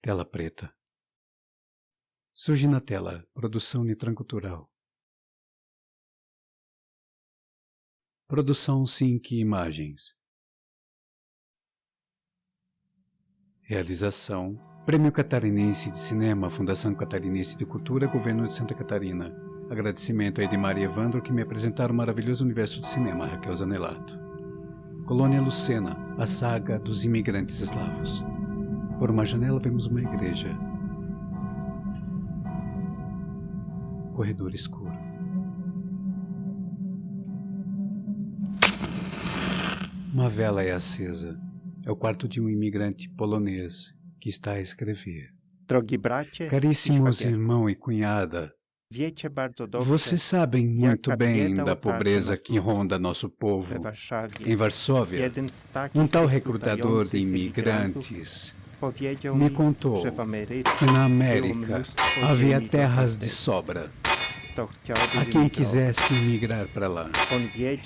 Tela preta. Surge na tela, produção Nitran-Cultural. Produção Sync Imagens. Realização: Prêmio Catarinense de Cinema, Fundação Catarinense de Cultura, Governo de Santa Catarina. Agradecimento a Edmar e Evandro que me apresentaram o maravilhoso universo do cinema, Raquel Zanelato. Colônia Lucena, a saga dos imigrantes eslavos. Por uma janela vemos uma igreja. Corredor escuro. Uma vela é acesa. É o quarto de um imigrante polonês que está a escrever. Caríssimos irmão e cunhada, vocês sabem muito bem da pobreza que ronda nosso povo. Em Varsóvia, um tal recrutador de imigrantes me contou que na América havia terras de sobra a quem quisesse emigrar para lá.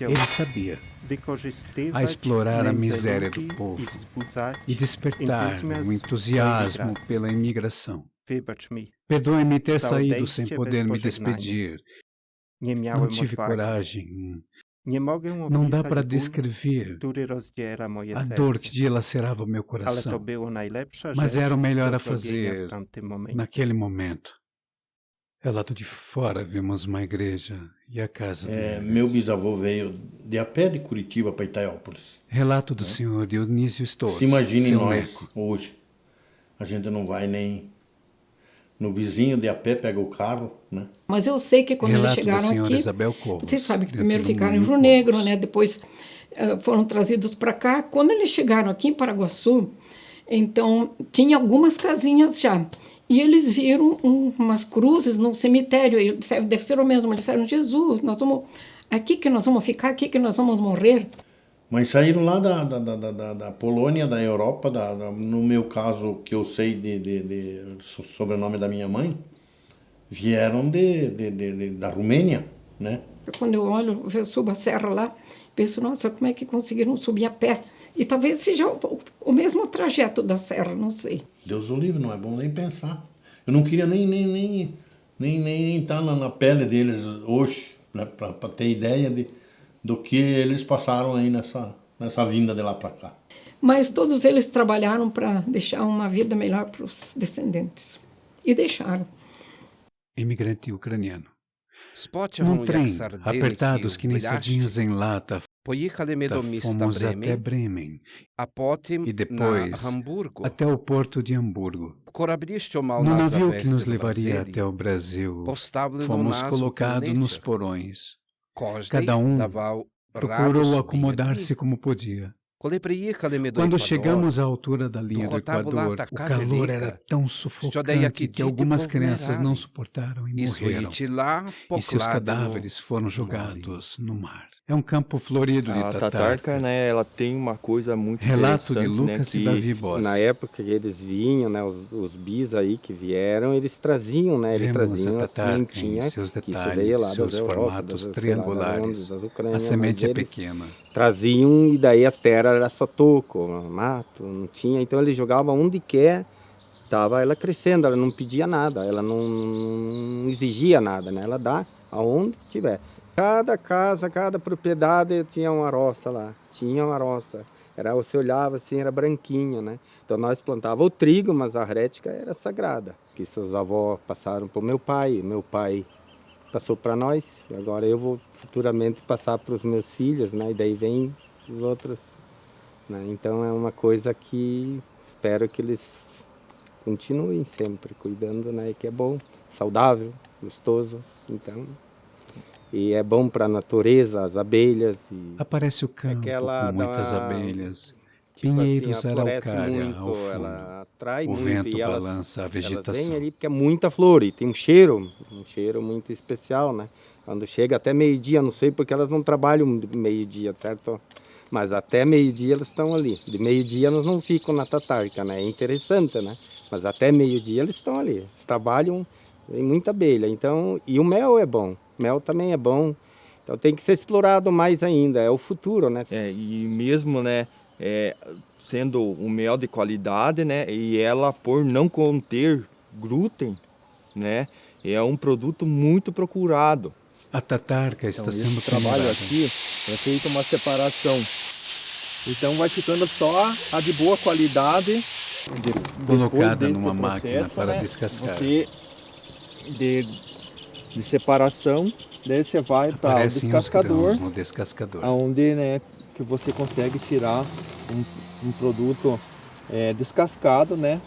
Ele sabia a explorar a miséria do povo e despertar um entusiasmo pela imigração. Perdoe-me ter saído sem poder me despedir. Não tive coragem. Não dá para descrever a dor que dilacerava o meu coração. Mas era o melhor a fazer naquele momento. É lado de fora vimos uma igreja e a casa. Meu bisavô veio de a pé de Curitiba para Itaiópolis. Relato do senhor Dionísio Stoltz. Se imagine seu nós neco. hoje. A gente não vai nem no vizinho de a pé, pega o carro, né? Mas eu sei que quando eles Relato da chegaram senhora aqui, Isabel Covos, vocês sabem que dentro primeiro do ficaram em Moinho Rio Negro, Covos. né? Depois foram trazidos para cá. Quando eles chegaram aqui em Paraguaçu, então tinha algumas casinhas já. E eles viram umas cruzes no cemitério. E deve ser o mesmo. Eles disseram: Jesus, nós vamos aqui que nós vamos ficar, aqui que nós vamos morrer. Mas saíram lá da Polônia, da Europa, no meu caso, que eu sei sobrenome da minha mãe, vieram da Romênia, né? Quando eu olho, eu subo a serra lá, penso: nossa, como é que conseguiram subir a pé? E talvez seja o mesmo trajeto da serra, não sei. Deus o livre, não é bom nem pensar. Eu não queria nem estar na pele deles hoje, né, para ter ideia do que eles passaram aí nessa vinda de lá para cá. Mas todos eles trabalharam para deixar uma vida melhor para os descendentes. E deixaram. Imigrante ucraniano. Num trem, apertados que nem sardinhas em lata, fomos até Bremen e depois até o porto de Hamburgo. No navio que nos levaria até o Brasil, fomos colocados nos porões. Cada um procurou acomodar-se como podia. Quando chegamos à altura da linha do Equador, o calor era tão sufocante que algumas crianças não suportaram e morreram. E seus cadáveres foram jogados no mar. É um campo florido de A Tatarka. Tatarka, né, ela tem uma coisa muito Relato de interessante, Lucas né, e Davi Boss. Na época que eles vinham, né, os bis aí que vieram, eles traziam, né, eles Vemos traziam a Tatarka assim, em tinha seus que isso detalhes veio lá e seus das Europa, formatos sei lá, triangulares. das Ucrânia, A semente é mas eles pequena. traziam e daí as terras era só toco, mato, não tinha, então eles jogavam onde quer, tava ela crescendo, ela não pedia nada, ela não exigia nada, né, ela dá aonde tiver. Cada casa, cada propriedade tinha uma roça lá, tinha uma roça. Você olhava assim, era branquinho, né? Então nós plantávamos o trigo, mas a rética era sagrada. Que seus avós passaram para o meu pai passou para nós. E agora eu vou futuramente passar para os meus filhos, né? E daí vem os outros, né? Então é uma coisa que espero que eles continuem sempre cuidando, né? Que é bom, saudável, gostoso, então... E é bom para a natureza, as abelhas. Aparece o campo aquela com muitas abelhas, tipo pinheiros, assim, ela floresce araucária muito, ao fundo. ela atrai O muito, vento e balança a elas vegetação. vêm ali porque é muita flor e tem um cheiro muito especial, né? Quando chega até meio-dia, não sei porque elas não trabalham meio-dia, certo? Mas até meio-dia elas estão ali. De meio-dia elas não ficam na Tatarka, né? É interessante, né? Mas até meio-dia eles estão ali. Eles trabalham, tem muita abelha. Então, e o mel é bom. Mel também é bom, então tem que ser explorado mais ainda, é o futuro, né? E mesmo, né, sendo um mel de qualidade, né? E ela, por não conter glúten, né? É um produto muito procurado. A tatarca está sendo esse trabalho aqui é feito uma separação. Então vai ficando só a de boa qualidade. Colocada numa máquina para descascar. De separação, daí você vai para o descascador, no descascador, onde, né, que você consegue tirar um produto descascado, né?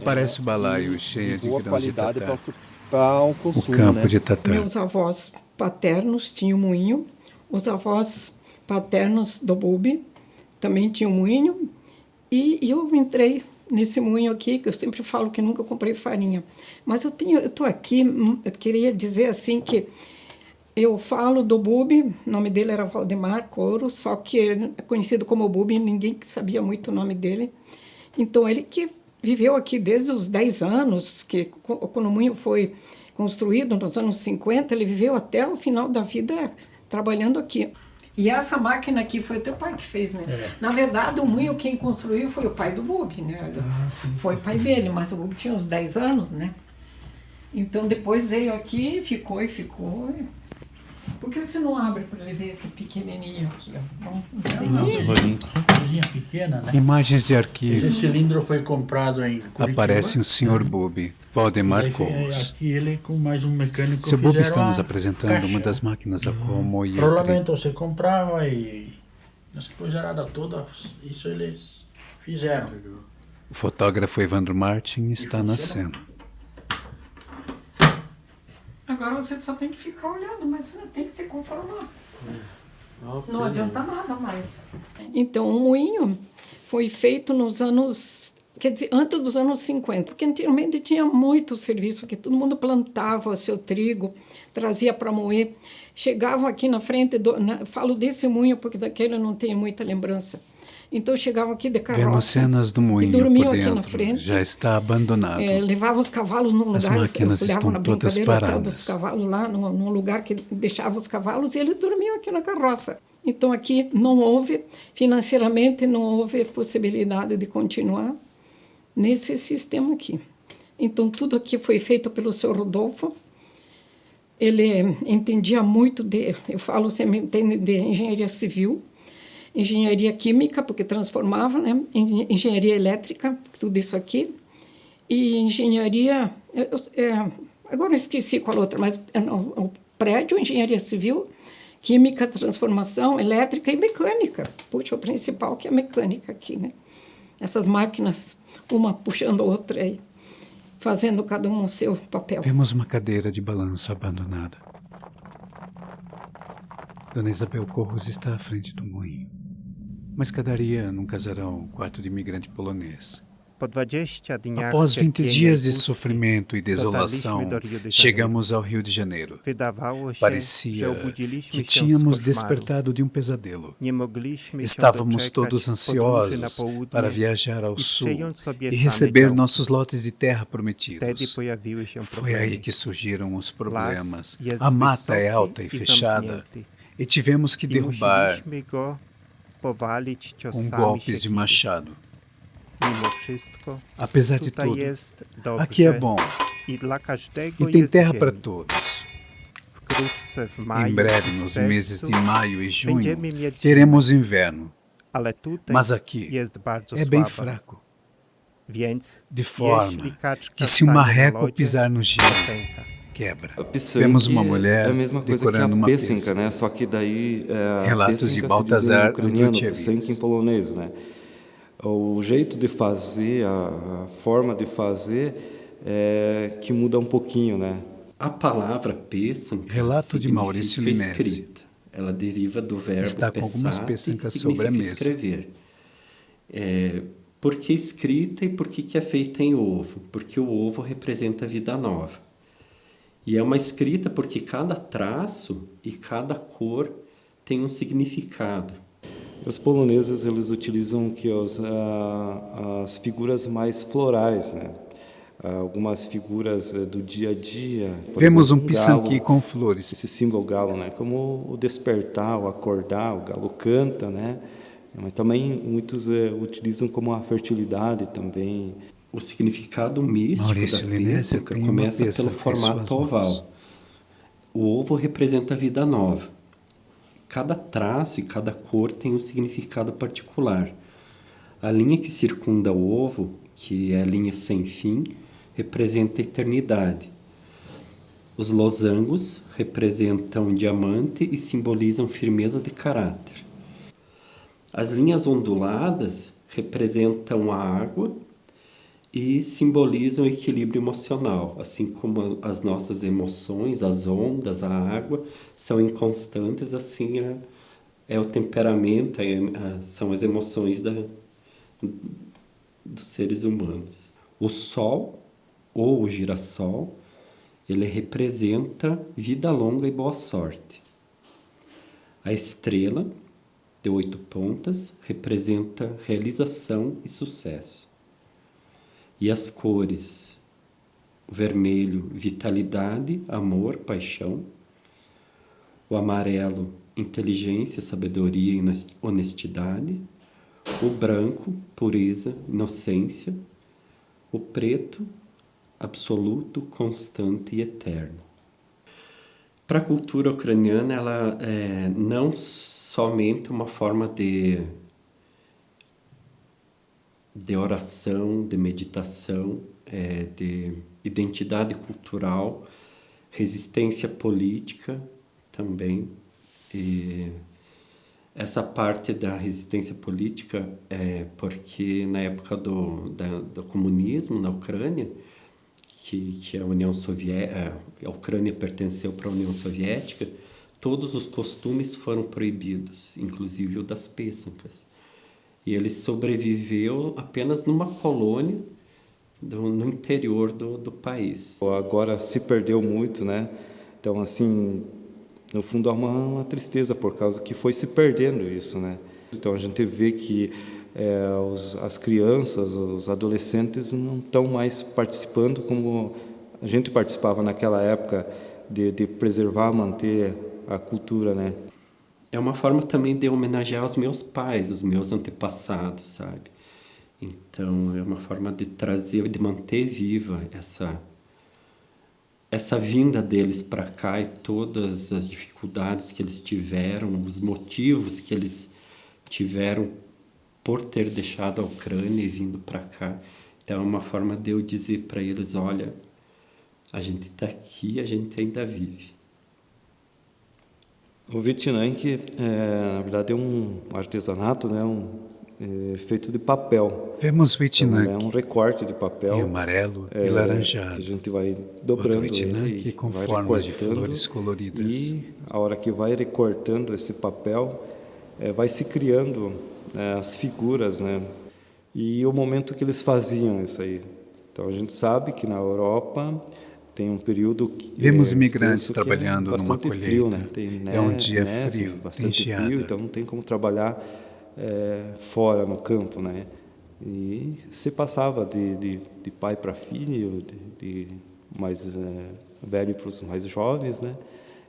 Parece balaio cheio de grãos de tatar. Para o consumo, o campo, né? de tatar. Meus avós paternos tinham moinho, os avós paternos do Bubi também tinham moinho, e eu entrei nesse moinho aqui, que eu sempre falo que nunca comprei farinha. Mas eu estou aqui, eu queria dizer assim que eu falo do Bubi, o nome dele era Valdemar Couro, só que é conhecido como Bubi, ninguém sabia muito o nome dele. Então, ele que viveu aqui desde os 10 anos, que quando o moinho foi construído, nos anos 50, ele viveu até o final da vida trabalhando aqui. E essa máquina aqui foi o teu pai que fez, né? Na verdade, o moinho quem construiu foi o pai do Bubi, né? Foi o pai dele, mas o Bubi tinha uns 10 anos, né? Então, depois veio aqui, ficou. Por que você não abre para ele ver esse pequenininho aqui, ó? Coisinha pequena, né? Imagens de arquivo. Esse cilindro foi comprado em Curitiba. Aparece o Sr. Bubi, Valdemar Couros. Aqui ele com mais um mecânico. Seu Bubi está nos apresentando uma das máquinas a qual moía. Provavelmente você comprava e nessa coisarada toda, isso eles fizeram. O fotógrafo Evandro Martin está na cena. Agora você só tem que ficar olhando, mas tem que se conformar. Não adianta nada mais. Então, o moinho foi feito nos anos, quer dizer, antes dos anos 50, porque antigamente tinha muito serviço aqui, todo mundo plantava o seu trigo, trazia para moer. Chegavam aqui na frente, falo desse moinho porque daquele eu não tenho muita lembrança. Então chegavam aqui de carroça. Vemos cenas do moinho por dentro, frente, já está abandonado. Levavam os cavalos num lugar. As máquinas estão todas paradas. Os cavalos lá, num lugar que deixava os cavalos, e eles dormiam aqui na carroça. Então aqui não houve, financeiramente, não houve possibilidade de continuar nesse sistema aqui. Então tudo aqui foi feito pelo senhor Rodolfo. Ele entendia muito eu falo, você me entende, de engenharia civil, engenharia química, porque transformava, né? Engenharia elétrica, tudo isso aqui, e engenharia, agora eu esqueci qual outra, mas o prédio, engenharia civil, química, transformação, elétrica e mecânica. Puxa, o principal que é mecânica aqui, né? Essas máquinas, uma puxando a outra aí, fazendo cada um o seu papel. Vemos uma cadeira de balanço abandonada. Dona Isabel Couros está à frente do moinho. Uma escadaria num casarão, quarto de imigrante polonês. Após 20 dias de sofrimento e desolação, chegamos ao Rio de Janeiro. Parecia que tínhamos despertado de um pesadelo. Estávamos todos ansiosos para viajar ao sul e receber nossos lotes de terra prometidos. Foi aí que surgiram os problemas. A mata é alta e fechada e tivemos que derrubar com golpes de machado. Apesar de tudo, aqui é bom e tem terra para todos. Em breve, nos meses de maio e junho, teremos inverno, mas aqui é bem fraco, de forma que se um marreco pisar no gelo, quebra. Temos uma mulher decorando uma peça, né? Só que daí relatos de Baltazar Andruchewicz em polonês, né? O jeito de fazer, a forma de fazer que muda um pouquinho, né? A palavra pêssega, relato de Maurício Linesi. Ela deriva do verbo está com algumas pêssegas sobre a mesa. Escrever. Por que escrita e por que é feita em ovo? Porque o ovo representa a vida nova. E é uma escrita porque cada traço e cada cor tem um significado. Os poloneses, eles utilizam as figuras mais florais, né? Algumas figuras do dia a dia. Vemos um pisanqui com flores. Esse símbolo galo, né? Como o despertar, o acordar, o galo canta, né? Mas também muitos utilizam como a fertilidade também. O significado místico Maurício da Linné, você pêssega tem uma começa pêssega pelo em suas formato mãos. oval. O ovo representa a vida nova. Cada traço e cada cor tem um significado particular. A linha que circunda o ovo, que é a linha sem fim, representa a eternidade. Os losangos representam um diamante e simbolizam firmeza de caráter. As linhas onduladas representam a água e simbolizam o equilíbrio emocional, assim como as nossas emoções, as ondas, a água, são inconstantes, assim é o temperamento, são as emoções dos seres humanos. O sol, ou o girassol, ele representa vida longa e boa sorte. A estrela, de 8 pontas, representa realização e sucesso. E as cores, o vermelho, vitalidade, amor, paixão. O amarelo, inteligência, sabedoria e honestidade. O branco, pureza, inocência. O preto, absoluto, constante e eterno. Para a cultura ucraniana, ela é não somente uma forma de oração, de meditação, de identidade cultural, resistência política também. E essa parte da resistência política é porque na época do comunismo na Ucrânia, que a União Soviética, a Ucrânia pertenceu para a União Soviética, todos os costumes foram proibidos, inclusive o das pêssagas. E ele sobreviveu apenas numa colônia no interior do país. Agora se perdeu muito, né? Então, assim, no fundo há uma tristeza por causa que foi se perdendo isso, né? Então a gente vê que as crianças, os adolescentes não estão mais participando como a gente participava naquela época de preservar, manter a cultura, né? É uma forma também de homenagear os meus pais, os meus antepassados, sabe? Então, é uma forma de trazer, de manter viva essa vinda deles para cá e todas as dificuldades que eles tiveram, os motivos que eles tiveram por ter deixado a Ucrânia e vindo para cá. Então, é uma forma de eu dizer para eles, olha, a gente está aqui, a gente ainda vive. O Vitinank, na verdade, é um artesanato, né? Feito de papel. Vemos Vitinank. Então, é um recorte de papel. Em amarelo e laranjado. A gente vai dobrando ele, com vai formas de flores coloridas. E a hora que vai recortando esse papel, vai se criando as figuras, né? E o momento que eles faziam isso aí. Então, a gente sabe que na Europa tem um período que vemos imigrantes trabalhando numa colheita. Frio, né? Tem neve, um dia frio, bastante frio, então não tem como trabalhar fora no campo, né? E se passava de pai para filho, de mais velho para os mais jovens, né?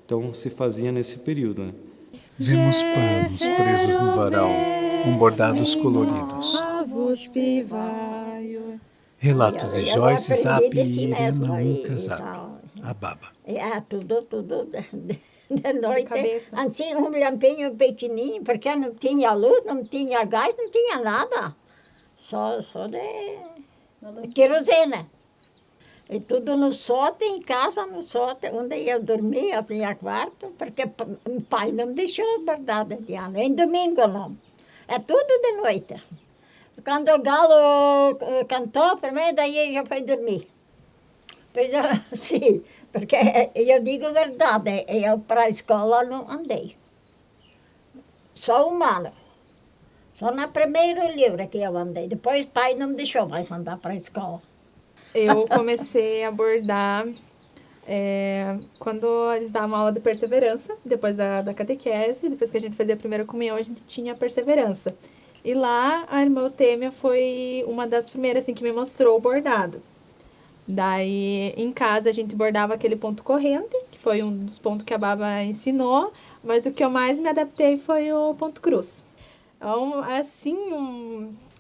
Então se fazia nesse período, né? Vemos panos presos no varal com bordados coloridos. Relatos de Joyce Zap e Irena Uca Zap. A baba. Tudo de noite. Assim, um lampinho pequenininho, porque não tinha luz, não tinha gás, não tinha nada. Só de querosene. E tudo no sótão, em casa no sótão, onde eu dormia, tinha quarto, porque o pai não deixou bordar de dia, nem domingo não. É tudo de noite. Quando o galo cantou, primeiro daí eu já fui dormir. Pois sim, porque eu digo a verdade, eu para a escola não andei. Só um ano. Só na primeira livro que eu andei. Depois o pai não me deixou mais andar para a escola. Eu comecei a bordar quando eles davam aula de perseverança, depois da catequese, depois que a gente fazia a primeira comunhão, a gente tinha a perseverança. E lá, a irmã Eutêmia foi uma das primeiras assim, que me mostrou o bordado. Daí, em casa, a gente bordava aquele ponto corrente, que foi um dos pontos que a Baba ensinou, mas o que eu mais me adaptei foi o ponto cruz.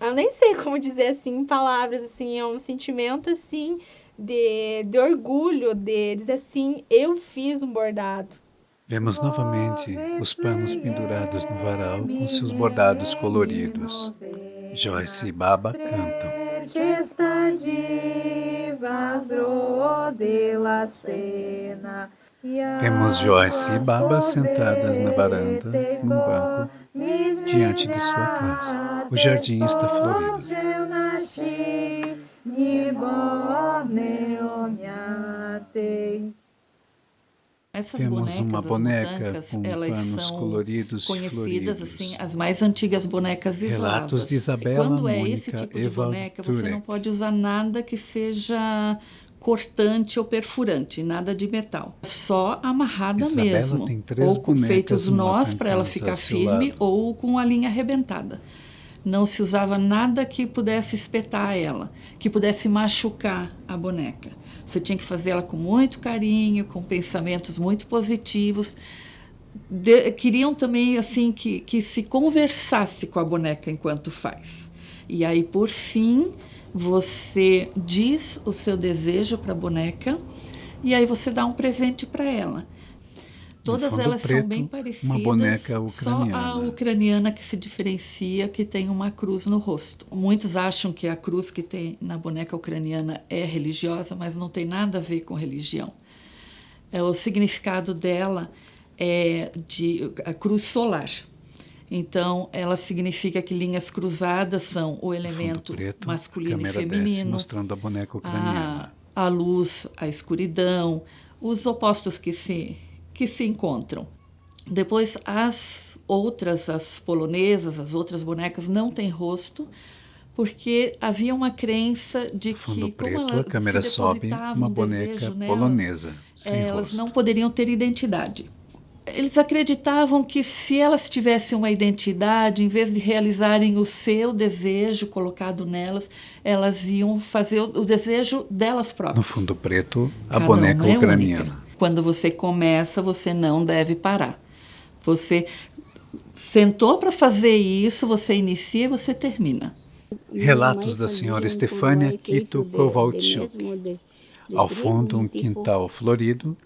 eu nem sei como dizer assim em palavras, assim, é um sentimento assim de orgulho, de dizer assim, eu fiz um bordado. Vemos novamente os panos pendurados no varal com seus bordados coloridos. Joyce e Baba cantam. Vemos Joyce e Baba sentadas na varanda, num banco, diante de sua casa. O jardim está florido. Essas Temos uma boneca bonecas, com elas panos são coloridos e conhecidas floridos. assim, as mais antigas bonecas eslavas. Relatos de Isabela Quando é Mônica esse tipo de Eva boneca, você não Turek. pode usar nada que seja cortante ou perfurante, nada de metal. Só amarrada Isabela mesmo, tem 3 ou com bonecas feitos numa nós para ela casa ficar ao seu firme, lado. ou com a linha arrebentada. Não se usava nada que pudesse espetar ela, que pudesse machucar a boneca. Você tinha que fazer ela com muito carinho, com pensamentos muito positivos. Queriam também assim que se conversasse com a boneca enquanto faz. E aí, por fim, você diz o seu desejo para a boneca e aí você dá um presente para ela. Todas elas preto, são bem parecidas, uma boneca só a ucraniana que se diferencia, que tem uma cruz no rosto. Muitos acham que a cruz que tem na boneca ucraniana é religiosa, mas não tem nada a ver com religião. O significado dela é de a cruz solar. Então, ela significa que linhas cruzadas são o elemento preto, masculino e câmera desce, feminino, mostrando a boneca ucraniana. a luz, a escuridão, os opostos que se encontram. Depois, as polonesas, as outras bonecas não têm rosto, porque havia uma crença de Fundo que, preto, como ela a câmera se sobe, depositava uma um boneca desejo polonesa, sem elas rosto. não poderiam ter identidade. Eles acreditavam que se elas tivessem uma identidade, em vez de realizarem o seu desejo colocado nelas, elas iam fazer o desejo delas próprias. No fundo preto, a Cada boneca uma é ucraniana. única. Quando você começa, você não deve parar. Você sentou para fazer isso, você inicia e você termina. Relatos da senhora Stefânia Quito Kowalczuk. Ao fundo, um quintal florido,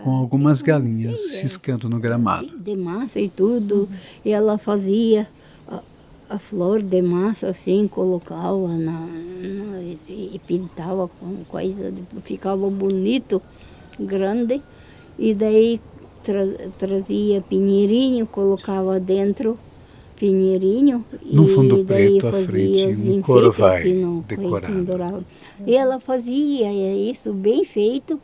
com algumas galinhas ciscando no gramado. De massa e tudo, e ela fazia a flor de massa assim, colocava e pintava com coisa, ficava bonito, grande, e daí trazia pinheirinho, colocava dentro pinheirinho, No fundo e daí preto, à fazia frente, os um enfeites, corovai assim, decorado. E ela fazia isso bem feito,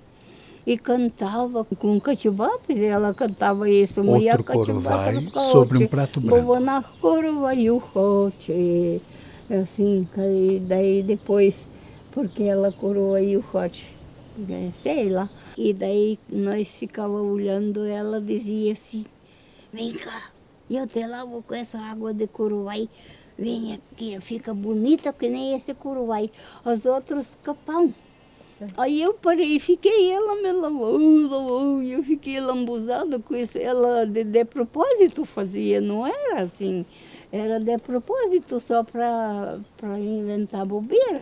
e cantava com cachibapes, ela cantava isso. Outro corovai sobre um prato branco. Na corovai o rote, assim, e daí depois, porque ela coroa e o rote, sei lá. E daí nós ficávamos olhando, ela dizia assim, vem cá, eu te lavo com essa água de corovai, vem aqui, fica bonita que nem esse corovai. Os outros capão. Aí eu parei e fiquei, ela me lavou, e eu fiquei lambuzada com isso. Ela de propósito fazia, não era assim, era de propósito só para inventar bobeira,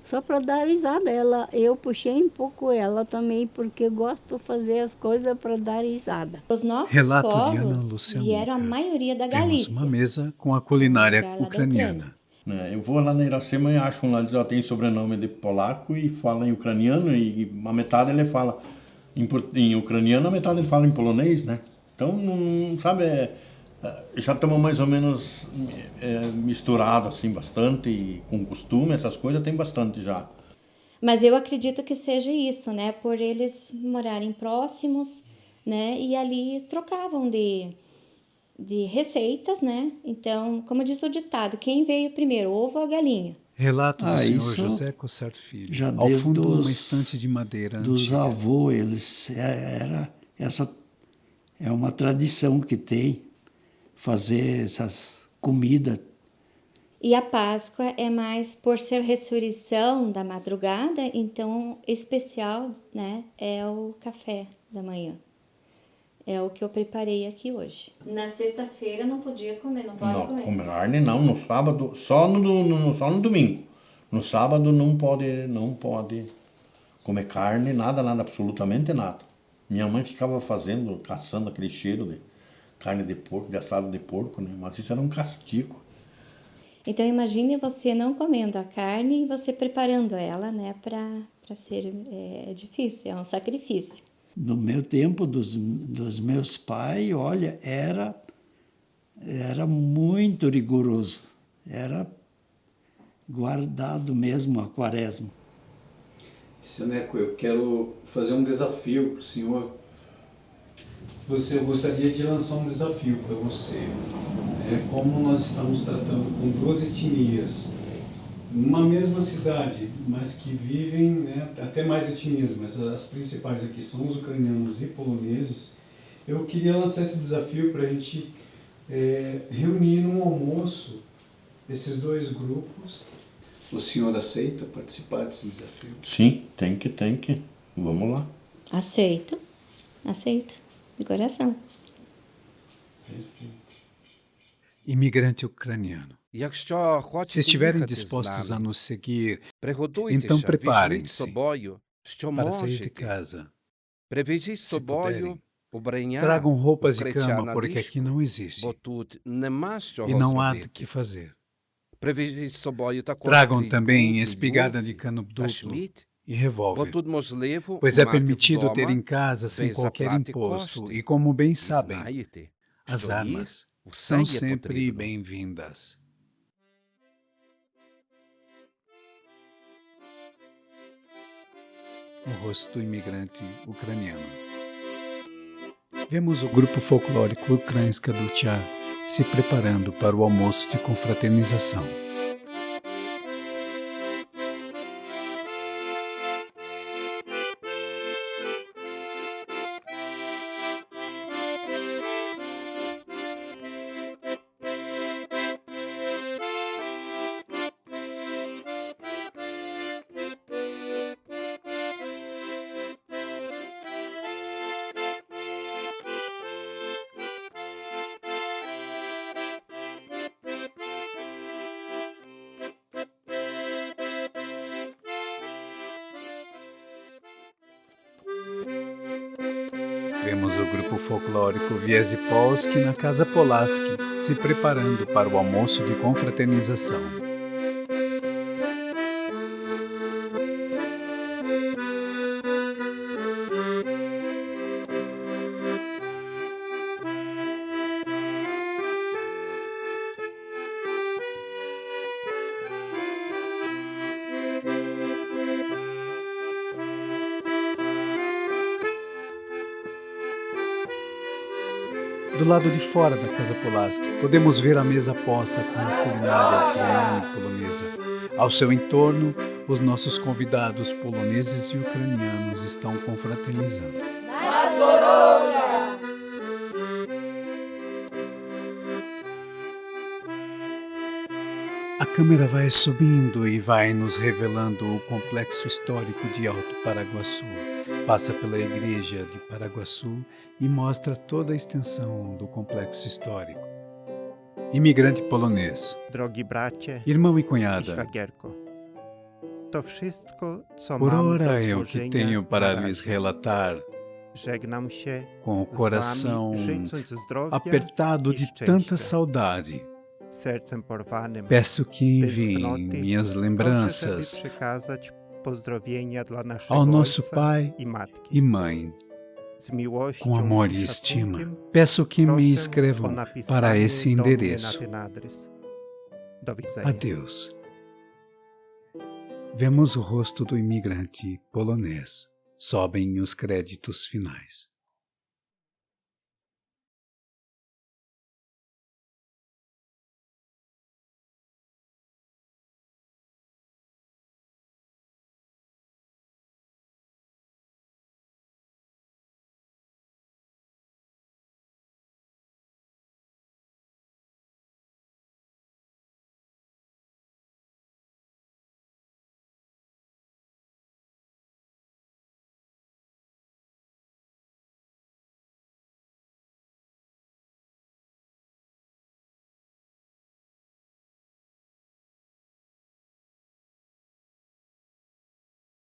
só para dar risada. Eu puxei um pouco ela também, porque gosto de fazer as coisas para dar risada. Os nossos Relato povos de Ana Lúcia vieram a Luca. maioria da Temos Galícia. uma mesa com a culinária ucraniana. Eu vou lá na Iracema e acho um lá, diz, tem sobrenome de polaco e fala em ucraniano, e a metade ele fala em ucraniano, a metade ele fala em polonês, né? Então, não, sabe, já estamos mais ou menos misturados assim bastante, e com costume, essas coisas tem bastante já. Mas eu acredito que seja isso, né? Por eles morarem próximos, né? E ali trocavam de receitas, né? Então, como diz o ditado, quem veio primeiro, o ovo ou a galinha? Relato do senhor José Cossart Filho. Já Ao fundo, uma estante de madeira dos antiga. avós, essa é uma tradição que tem, fazer essas comidas. E a Páscoa é mais por ser ressurreição da madrugada, então especial, né? É o café da manhã. É o que eu preparei aqui hoje. Na sexta-feira não podia comer, não pode comer. Não, comer carne não, no sábado, só no domingo. No sábado não pode comer carne, nada, absolutamente nada. Minha mãe ficava caçando aquele cheiro de carne de porco, de assado de porco, né? Mas isso era um castigo. Então imagine você não comendo a carne e você preparando ela, né, para ser difícil, é um sacrifício. No meu tempo, dos meus pais, olha, era muito rigoroso. Era guardado mesmo a quaresma. Seu Neco, eu quero fazer um desafio para o senhor. Eu gostaria de lançar um desafio para você. Como nós estamos tratando com 12 etnias, numa mesma cidade, mas que vivem, né, até mais etnias, mas as principais aqui são os ucranianos e poloneses, eu queria lançar esse desafio para a gente reunir num almoço esses dois grupos. O senhor aceita participar desse desafio? Sim, tem que. Vamos lá. Aceito, de coração. Imigrante ucraniano. Se estiverem dispostos a nos seguir, então preparem-se para sair de casa. Se puderem, tragam roupas de cama, porque aqui não existe. E não há do que fazer. Tragam também espingarda de cano duplo e revólver, pois é permitido ter em casa sem qualquer imposto e, como bem sabem, as armas são sempre bem-vindas. O rosto do imigrante ucraniano. Vemos o grupo folclórico Ukrainska Ducha se preparando para o almoço de confraternização. Vemos o grupo folclórico Wiezi Polski na Casa Polaski, se preparando para o almoço de confraternização. Do lado de fora da Casa Polaski, podemos ver a mesa posta com a culinária ucraniana e polonesa. Ao seu entorno, os nossos convidados poloneses e ucranianos estão confraternizando. A câmera vai subindo e vai nos revelando o complexo histórico de Alto Paraguaçu. Passa pela igreja de Paraguaçu e mostra toda a extensão do complexo histórico. Imigrante polonês, irmão e cunhada, por ora é o que tenho para lhes relatar, com o coração apertado de tanta saudade. Peço que enviem minhas lembranças ao nosso pai e mãe, com amor e estima. Peço que me escrevam para esse endereço. Adeus. Vemos o rosto do imigrante polonês. Sobem os créditos finais.